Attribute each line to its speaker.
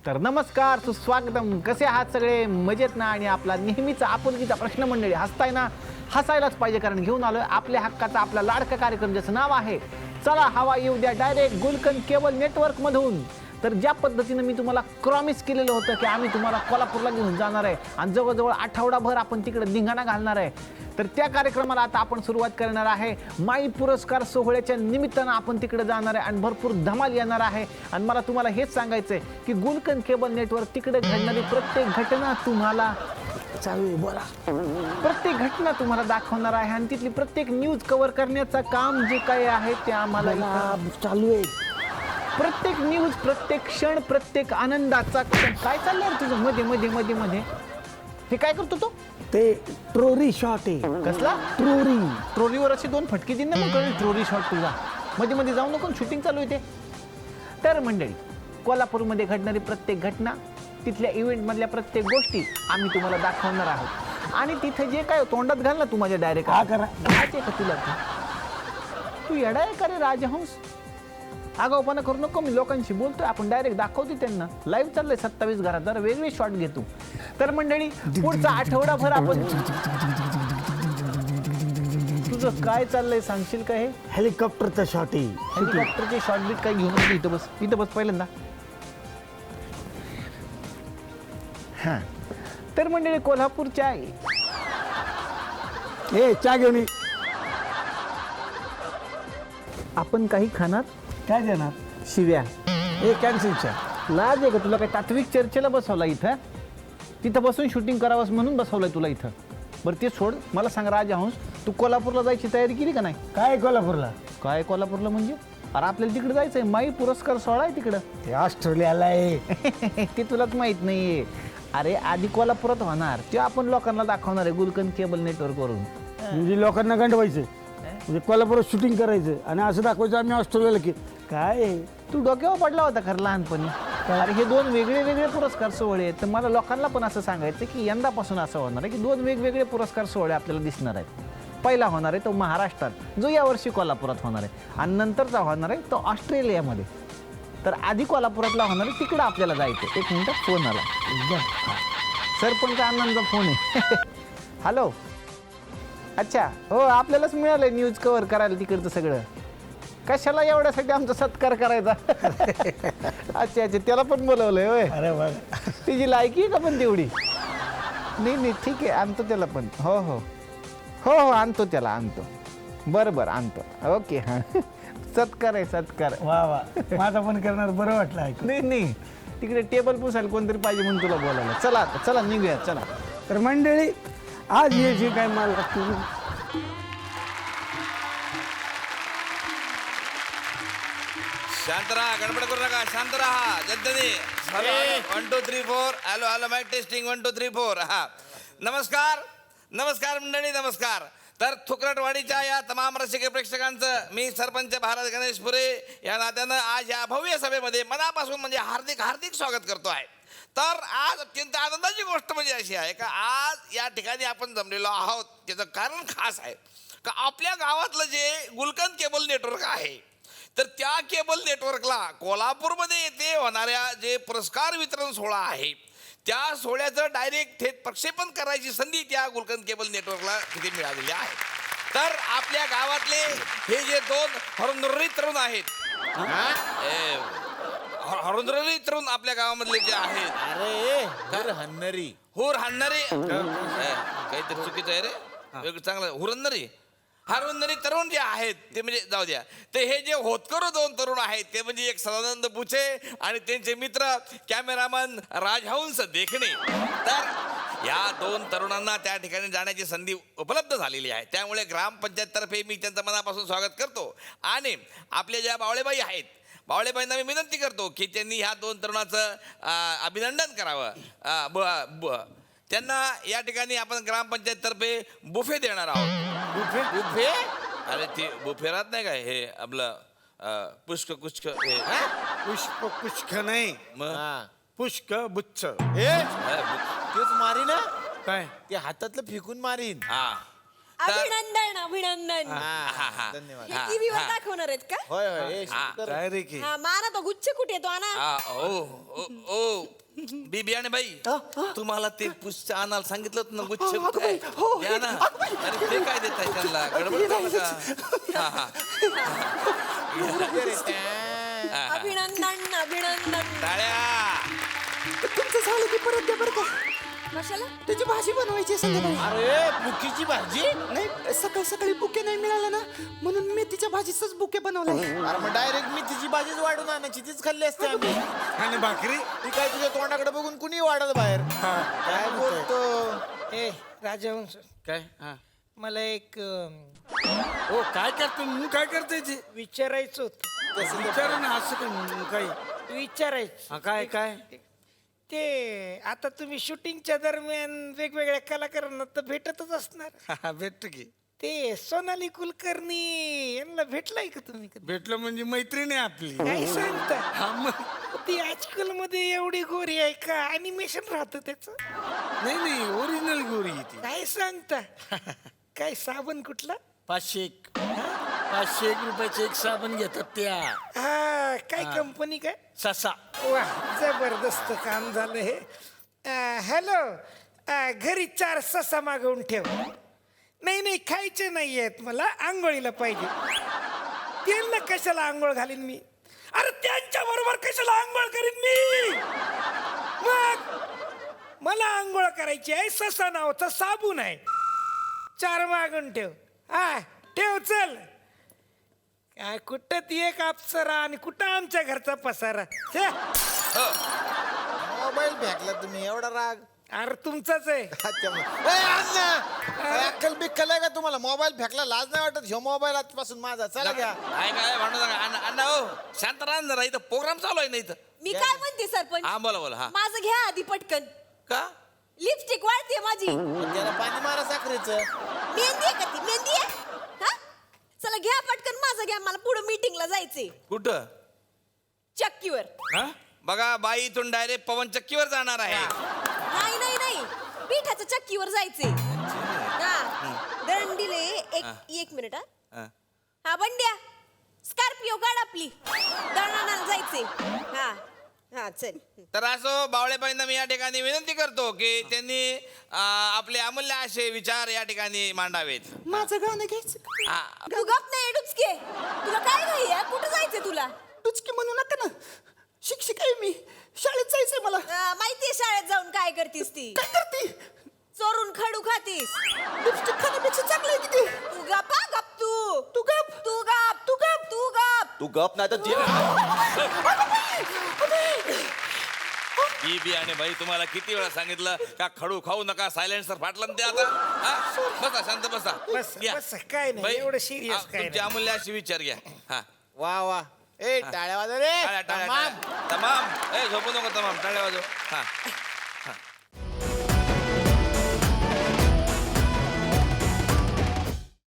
Speaker 1: तर नमस्कार, सुस्वागतम. कसे आहात सगळे? मजेत ना? आणि आपला नेहमीचा आपुलकीचा प्रश्न मंडळी, हसताय ना? हसायलाच पाहिजे, कारण घेऊन आलोय आपल्या हक्काचा आपला लाडका कार्यक्रम, ज्याचं नाव आहे चला हवा येऊ द्या, डायरेक्ट गुलकंद केबल नेटवर्क मधून. तर ज्या पद्धतीनं मी तुम्हाला प्रॉमिस केलेलं होतं की आम्ही तुम्हाला कोल्हापूरला घेऊन जाणार आहे आणि जवळजवळ आठवडाभर आपण तिकडे धिंगाणा घालणार आहे, तर त्या कार्यक्रमाला आता आपण सुरुवात करणार आहे. माई पुरस्कार सोहळ्याच्या निमित्तानं आपण तिकडे जाणार आहे आणि भरपूर धमाल येणार आहे. आणि मला तुम्हाला हेच सांगायचं आहे की गुलकंद केबल नेटवर्क तिकडे घडणारी प्रत्येक घटना तुम्हाला प्रत्येक घटना तुम्हाला दाखवणार आहे आणि तिथली प्रत्येक न्यूज कव्हर करण्याचं काम जे काही आहे ते आम्हाला
Speaker 2: चालू आहे.
Speaker 1: प्रत्येक न्यूज, प्रत्येक क्षण, प्रत्येक आनंदाचा क्षण. काय चाललंय रे तुझं मध्ये मध्ये मध्ये मध्ये? हे काय करतो तो?
Speaker 2: ते ट्रोरी शॉट आहे.
Speaker 1: कसला? ट्रोरीवर अशी दोन फटकी दिन ना, मग कळेल ट्रोरी शॉट तुझा. मध्ये मध्ये जाऊ नको, शूटिंग चालू आहे ते. तर मंडळी, कोल्हापूरमध्ये घडणारी प्रत्येक घटना, तिथल्या इव्हेंटमधल्या प्रत्येक गोष्टी आम्ही तुम्हाला दाखवणार आहोत. आणि तिथे जे काय तोंडात घाल ना तू माझ्या डायरेक्ट
Speaker 2: हा करा.
Speaker 1: घाचे का तुला? तू येडा आहे का रे राजहंस? आगाऊपणा करू नको. मी लोकांशी बोलतोय, आपण डायरेक्ट दाखवतो त्यांना. लाईव्ह चाललंय 27 घरात, जरा वेगळे शॉट घेतो. तर मंडळी, पुढचा आठवडाभर आपण तुझं काय चाललंय सांगशील का? हे
Speaker 2: हेलिकॉप्टरचा शॉट आहे.
Speaker 1: हेलिकॉप्टरचे शॉट बीट काय घेऊन नको. इथं बस, इथं बस पहिल्यांदा. हा, तर मंडळी, कोल्हापूरच्या
Speaker 2: ए चहा घेऊन ये.
Speaker 1: आपण काही खाणार
Speaker 2: काय देणार?
Speaker 1: शिव्या.
Speaker 2: ए कॅन्सल चहा.
Speaker 1: लाज आहे का तुला? काय तात्विक चर्चेला बसवला इथं? तिथं बसून शूटिंग करावंस म्हणून बसवलंय तुला इथं. बरं ते सोड, मला सांग राजहंस, तू कोल्हापूरला जायची तयारी केली का नाही?
Speaker 2: काय कोल्हापूरला?
Speaker 1: काय कोल्हापूरला म्हणजे? अरे आपल्याला तिकडे जायचंय, माई पुरस्कार सोहळा आहे तिकडं.
Speaker 2: ते ऑस्ट्रेलियाला आहे.
Speaker 1: ते तुलाच माहित नाहीये. अरे आधी कोल्हापुरात होणार, ते आपण लोकांना दाखवणार आहे गुलकंद केबल नेटवर्क वरून.
Speaker 2: म्हणजे लोकांना गंडवायचं, म्हणजे कोल्हापुरात शूटिंग करायचं आणि असं दाखवायचं आम्ही ऑस्ट्रेलियाला की काय.
Speaker 1: तू डोक्यावर पडला होता खरं लहानपणी. अरे हे दोन वेगळे वेगळे पुरस्कार सोहळे आहेत. तर मला लोकांना पण असं सांगायचं की यंदापासून असं होणार आहे की दोन वेगवेगळे पुरस्कार सोहळे आपल्याला दिसणार आहेत. पहिला होणार आहे तो महाराष्ट्रात, जो यावर्षी कोल्हापुरात होणार आहे, आणि नंतरचा होणार आहे तो ऑस्ट्रेलियामध्ये. तर आधी कोल्हापुरातला होणार आहे, तिकडं आपल्याला जायचं. एक मिनिट, फोन आला. सरपंच आनंदचा फोन आहे. हॅलो. अच्छा, हो, आपल्यालाच मिळालंय न्यूज कव्हर करायला तिकडचं सगळं. कशाला एवढ्यासाठी आमचा सत्कार करायचा? अच्छा अच्छा, त्याला पण बोलवलंय होय?
Speaker 2: अरे बघ,
Speaker 1: तिची लायकी आहे का पण तेवढी? नाही नाही, ठीक आहे, आणतो त्याला पण. हो हो हो हो, आणतो त्याला, आणतो. बरं बरं, आणतो. ओके. हां, सत्कार आहे, सत्कार.
Speaker 2: वा वा, माझा पण करणार. बरं वाटलं ऐकून.
Speaker 1: नाही नाही, तिकडे टेबल पुसायला कोणतरी पाहिजे म्हणून तुला बोलायला. चला आता, चला निघूया, चला.
Speaker 2: तर मंडळी, आज हे जे काय माल लागतो,
Speaker 3: शांत राहा, गडबड करू नका, शांत राहा. जद्दनी 1 2 3 4. Hello hello, mike testing 1 2 3 4. हा, नमस्कार नमस्कार मंडळी, नमस्कार. तर थुकरटवाडीच्या या तमाम रसिक प्रेक्षकांचं मी सरपंच भारत गणेश पुरे या नात्यानं आज या भव्य सभेमध्ये मनापासून म्हणजे हार्दिक हार्दिक स्वागत करतो आहे. तर आज अत्यंत आनंदाची गोष्ट म्हणजे अशी आहे का आज या ठिकाणी आपण जमलेलो आहोत. त्याचं कारण खास आहे का आपल्या गावातलं जे गुलकंद केबल नेटवर्क आहे, तर त्या केबल नेटवर्कला कोल्हापूरमध्ये येथे होणाऱ्या जे पुरस्कार वितरण सोहळा आहे, त्या सोहळ्याचं डायरेक्ट थेट प्रक्षेपण करायची संधी त्या गुलकंद केबल नेटवर्कला तिथे मिळालेली आहे. तर आपल्या गावातले हे जे दोन हरुंदरी तरुण आहेत, हरुंदरी तरुण आपल्या गावामधले जे आहेत,
Speaker 4: अरे हन्नरी
Speaker 3: हुर हाणणारे, काहीतरी चुकीचं आहे रे, वेगळं चांगलं. हुरंदरी हरुंदरी तरुण जे आहेत ते म्हणजे जाऊ द्या, ते हे जे होतकरू दोन तरुण आहेत ते म्हणजे एक सदानंद बुचे आणि त्यांचे मित्र कॅमेरामन राजहंस देखणे. तर या दोन तरुणांना त्या ठिकाणी जाण्याची संधी उपलब्ध झालेली आहे. त्यामुळे ग्रामपंचायततर्फे मी त्यांचं मनापासून स्वागत करतो. आणि आपल्या ज्या बावळेबाई आहेत, बावळेबाईंना मी विनंती करतो की त्यांनी ह्या दोन तरुणाचं अभिनंदन करावं. त्यांना या ठिकाणी आपण ग्रामपंचायततर्फे बुफे देणार आहोत.
Speaker 4: बुफे बुफे
Speaker 3: अरे ते बुफे राहत नाही काय, हे आपलं पुष्क कुष्क, हे
Speaker 2: पुष्प पुष्क नाही,
Speaker 3: मग
Speaker 2: पुष्क बुच्छ.
Speaker 4: हे तेच मारीन ना,
Speaker 2: काय
Speaker 4: ते हातातलं फेकून मारीन.
Speaker 3: हा,
Speaker 5: अभिनंदन अभिनंदन
Speaker 4: धन्यवाद
Speaker 3: हा,
Speaker 5: टीव्हीवर
Speaker 3: हा.
Speaker 5: दाखवणार आहेत का
Speaker 4: होय होय ए,
Speaker 3: हा.
Speaker 4: शंकर.
Speaker 2: काय रे की
Speaker 5: हा माना तो गुच्छ कुठे येतो आणा
Speaker 3: ओ बीबी आणि बाई तुम्हाला ते पुष्ट आणायला सांगितलं होतं ना गुच्छ काय? द्या ना. अरे ते काय देताय त्यांना गडबड करू नका. हा, हा.
Speaker 5: अभिनंदन अभिनंदन
Speaker 3: टाळ्या.
Speaker 6: तुमचं झालं की परत द्या बरं का
Speaker 5: कशाला
Speaker 6: त्याची भाजी बनवायची आहे संध्याकाळी
Speaker 4: अरे बुकीची भाजी
Speaker 6: नाही सकाळी सकाळी बुके नाही मिळाला ना म्हणून मेथीच्या भाजीचाच बुके बनवलाय
Speaker 4: अरे मग डायरेक्ट मेथीची भाजीच वाढून आणायची तीच खाल्ली असते आम्ही
Speaker 2: आणि भाकरी
Speaker 4: ती काय तुझ्या तोंडाकडे बघून कुणी वाढत बाहेर काय बोलतो
Speaker 7: ए राजहंस
Speaker 4: काय हा
Speaker 7: मला एक
Speaker 2: हो काय करतो मी काय करते ते
Speaker 7: विचारायचं होतं
Speaker 2: विचार ना असं काय
Speaker 7: विचारायचं
Speaker 2: हा, काय काय
Speaker 7: ते आता तुम्ही शूटिंगच्या दरम्यान वेगवेगळ्या कलाकारांना तर भेटतच असणार
Speaker 2: भेटत की
Speaker 7: ते सोनाली कुलकर्णी यांना भेटलाय का तुम्ही कधी?
Speaker 2: भेटलं म्हणजे मैत्रीण आहे आपली
Speaker 7: काय सांगता
Speaker 2: हा मग
Speaker 7: ती आजकाल मध्ये एवढी गोरी आहे का अॅनिमेशन राहतं त्याचं
Speaker 2: नाही नाही ओरिजिनल गोरी आहे ती
Speaker 7: काय सांगता काय साबण कुठला
Speaker 2: 501 रुपयाचे एक साबण घेतात त्या
Speaker 7: हा काय कंपनी काय
Speaker 2: ससा
Speaker 7: वा जबरदस्त काम झालं हे हॅलो घरी 4 ससा मागवून ठेव नाही नाही खायचे नाही आहेत मला आंघोळीला पाहिजे त्यांना कशाला आंघोळ घालीन मी अरे त्यांच्या बरोबर कशाला आंघोळ करीन मी मग मला आंघोळ करायची आहे ससा नावाचा साबून आहे 4 मागून ठेव हा ठेव चल काय कुठं ती एक अप्सरा आणि कुठं आमच्या घरचा पसारा छे.
Speaker 4: मोबाईल फेकला तुम्ही एवढा राग
Speaker 7: अरे तुमचाच आहे
Speaker 4: अच्छा मग. ए, अण्णा! काय अक्कल बिक्कल आहे का तुम्हाला मोबाईल फेकला लाज नाही वाटत ह्यो मोबाईल आजपासून माझा चला घ्या
Speaker 3: काय काय भांडू नका अण्णा हो शांत राहा ना जरा इथं प्रोग्राम चालू आहे ना इथं.
Speaker 5: मी काय म्हणते सरपंच
Speaker 3: हा बोला बोला हा
Speaker 5: माझं घ्या आधी पटकन
Speaker 3: का
Speaker 5: लिपस्टिक वाढते माझी
Speaker 4: पण त्याला पाणी मारा साखरेचं
Speaker 5: मेहंदी आहे का ती मेहंदी आहे हा चला घ्या पटकन माझं घ्या मला पुढे मीटिंगला जायचंय
Speaker 3: कुठं
Speaker 5: चक्कीवर
Speaker 3: हा बघा बाई इथून डायरेक्ट पवन चक्कीवर जाणार आहे
Speaker 5: नाही नाही नाही पिठाच्या चक्कीवर जायचंय हा दळण दिले एक मिनिट हा
Speaker 3: हा.
Speaker 5: हा बंड्या स्कॉर्पिओ काढ आपली दळणाला जायचंय हा हा चल
Speaker 3: तर असो बावळेबाईंना मी या ठिकाणी विनंती करतो की त्यांनी आपले अमूल्य असे विचार या ठिकाणी मांडावेत
Speaker 6: माझं गाणं घ्यायचं का?
Speaker 3: हा,
Speaker 5: तू गप नाही डुचके तुला काय घाई आहे कुठं जायचंय तुला
Speaker 6: डुचकी म्हणू नका ना शिक्षक आहे मी शाळेत जायचंय मला
Speaker 5: माहितीये शाळेत जाऊन काय करतीस ती
Speaker 6: काय करते
Speaker 5: चोरून खडू खातीस
Speaker 6: लिपस्टिक खाण्यापेक्षा चांगलं आहे किती
Speaker 5: तू गप हा गप तू
Speaker 6: तू गप
Speaker 5: तू गप तू गप तू गप
Speaker 6: तू गप नाही तर
Speaker 3: बीबी आणि बाई तुम्हाला किती वेळा सांगितलं का खडू खाऊ नका सायलेन्सर फाटलं ना ते आता हा? बसा शांत बसा
Speaker 7: बस
Speaker 3: या.
Speaker 7: बस काय नाही
Speaker 3: बाई,
Speaker 7: एवढं सिरियस
Speaker 3: हा,
Speaker 7: काय
Speaker 3: तुमचे
Speaker 7: नाही.
Speaker 3: अमूल्य अशी विचार घ्या हा
Speaker 4: वा वा ए टाळ्या वाजव रे
Speaker 3: टाळ्या टाळ्या
Speaker 4: तमाम.
Speaker 3: टाळ्या. तमाम ए झोपू नको तमाम टाळ्या वाजव हा